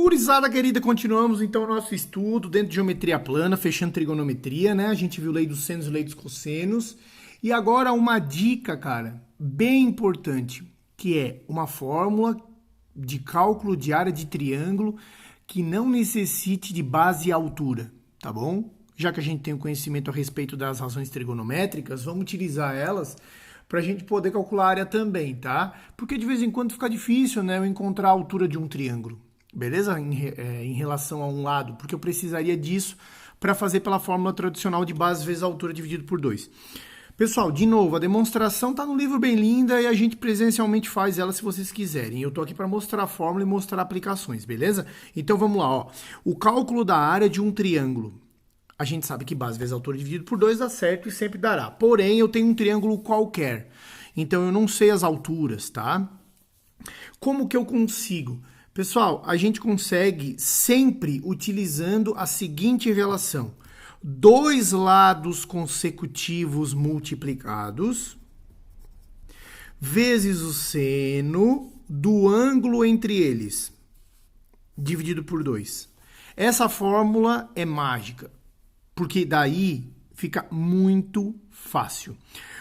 Gurizada querida, continuamos então o nosso estudo dentro de geometria plana, fechando trigonometria, né? A gente viu lei dos senos e lei dos cossenos. E agora uma dica, cara, bem importante, que é uma fórmula de cálculo de área de triângulo que não necessite de base e altura, tá bom? Já que a gente tem o conhecimento a respeito das razões trigonométricas, vamos utilizar elas para a gente poder calcular a área também, tá? Porque de vez em quando fica difícil, né, eu encontrar a altura de um triângulo. Beleza? Em relação a um lado, porque eu precisaria disso para fazer pela fórmula tradicional de base vezes a altura dividido por 2. Pessoal, de novo, a demonstração está no livro bem linda e a gente presencialmente faz ela se vocês quiserem. Eu estou aqui para mostrar a fórmula e mostrar aplicações, beleza? Então vamos lá, ó. O cálculo da área de um triângulo. A gente sabe que base vezes a altura dividido por 2 dá certo e sempre dará. Porém, eu tenho um triângulo qualquer, então eu não sei as alturas, tá? Como que eu consigo? Pessoal, a gente consegue sempre utilizando a seguinte relação. Dois lados consecutivos multiplicados vezes o seno do ângulo entre eles, dividido por 2. Essa fórmula é mágica, porque daí fica muito fácil.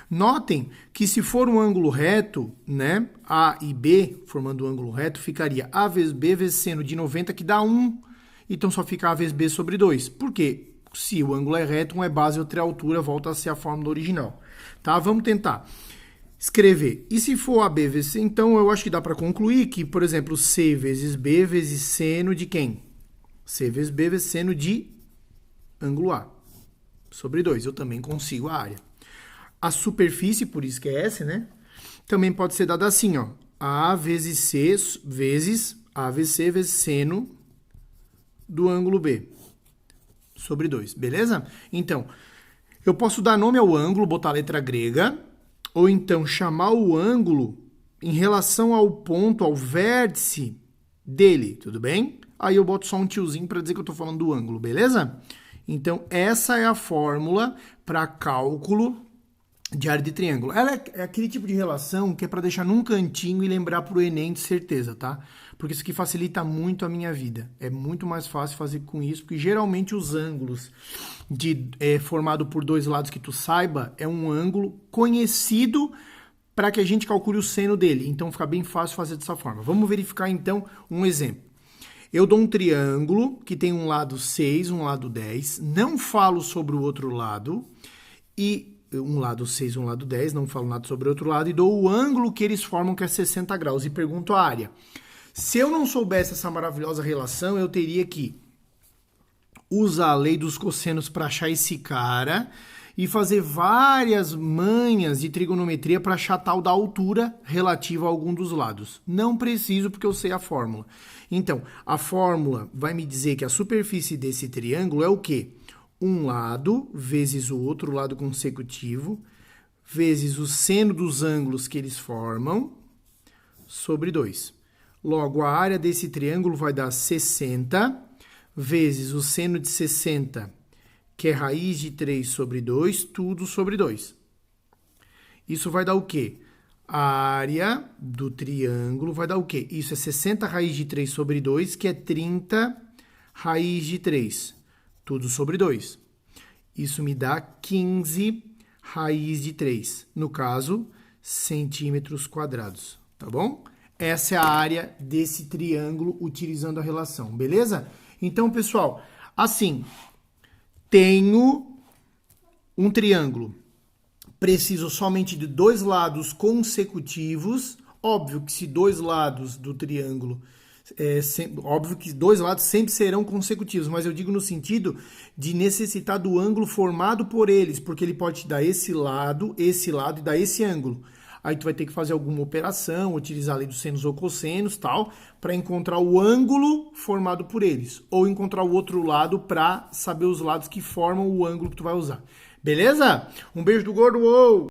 Notem que se for um ângulo reto, né, A e B, formando um ângulo reto, ficaria A vezes B vezes seno de 90, que dá 1. Então, só fica A vezes B sobre 2. Por quê? Se o ângulo é reto, um é base e outro é altura, volta a ser a fórmula original. Tá? Vamos tentar escrever. E se for AB vezes C, então eu acho que dá para concluir que, por exemplo, C vezes B vezes seno de quem? C vezes B vezes seno de ângulo A sobre 2. Eu também consigo a área. A superfície, por isso que é S, né? Também pode ser dada assim, ó. A vezes C vezes A vezes C vezes seno do ângulo B sobre 2, beleza? Então, eu posso dar nome ao ângulo, botar a letra grega, ou então chamar o ângulo em relação ao ponto, ao vértice dele, tudo bem? Aí eu boto só um tiozinho para dizer que eu estou falando do ângulo, beleza? Então, essa é a fórmula para cálculo de área de triângulo. Ela é aquele tipo de relação que é para deixar num cantinho e lembrar para o Enem de certeza, tá? Porque isso aqui facilita muito a minha vida. É muito mais fácil fazer com isso, porque geralmente os ângulos formado por dois lados que tu saiba é um ângulo conhecido para que a gente calcule o seno dele. Então fica bem fácil fazer dessa forma. Vamos verificar então um exemplo. Eu dou um triângulo que tem um lado 6, um lado 10, não falo sobre o outro lado, e um lado 6, um lado 10, não falo nada sobre o outro lado, e dou o ângulo que eles formam, que é 60 graus, e pergunto a área. Se eu não soubesse essa maravilhosa relação, eu teria que usar a lei dos cossenos para achar esse cara e fazer várias manhas de trigonometria para achar tal da altura relativa a algum dos lados. Não preciso, porque eu sei a fórmula. Então, a fórmula vai me dizer que a superfície desse triângulo é o quê? Um lado vezes o outro lado consecutivo, vezes o seno dos ângulos que eles formam, sobre 2. Logo, a área desse triângulo vai dar 60, vezes o seno de 60, que é raiz de 3 sobre 2, tudo sobre 2. Isso vai dar o quê? A área do triângulo vai dar o quê? Isso é 60 raiz de 3 sobre 2, que é 30 raiz de 3. Tudo sobre 2. Isso me dá 15 raiz de 3. No caso, centímetros quadrados. Tá bom? Essa é a área desse triângulo utilizando a relação. Beleza? Então, pessoal, assim, tenho um triângulo. Preciso somente de dois lados consecutivos. Óbvio que se dois lados do triângulo... óbvio que dois lados sempre serão consecutivos, mas eu digo no sentido de necessitar do ângulo formado por eles, porque ele pode te dar esse lado e dar esse ângulo. Aí tu vai ter que fazer alguma operação, utilizar a lei dos senos ou cossenos, tal, para encontrar o ângulo formado por eles, ou encontrar o outro lado para saber os lados que formam o ângulo que tu vai usar. Beleza? Um beijo do gordo! Uou!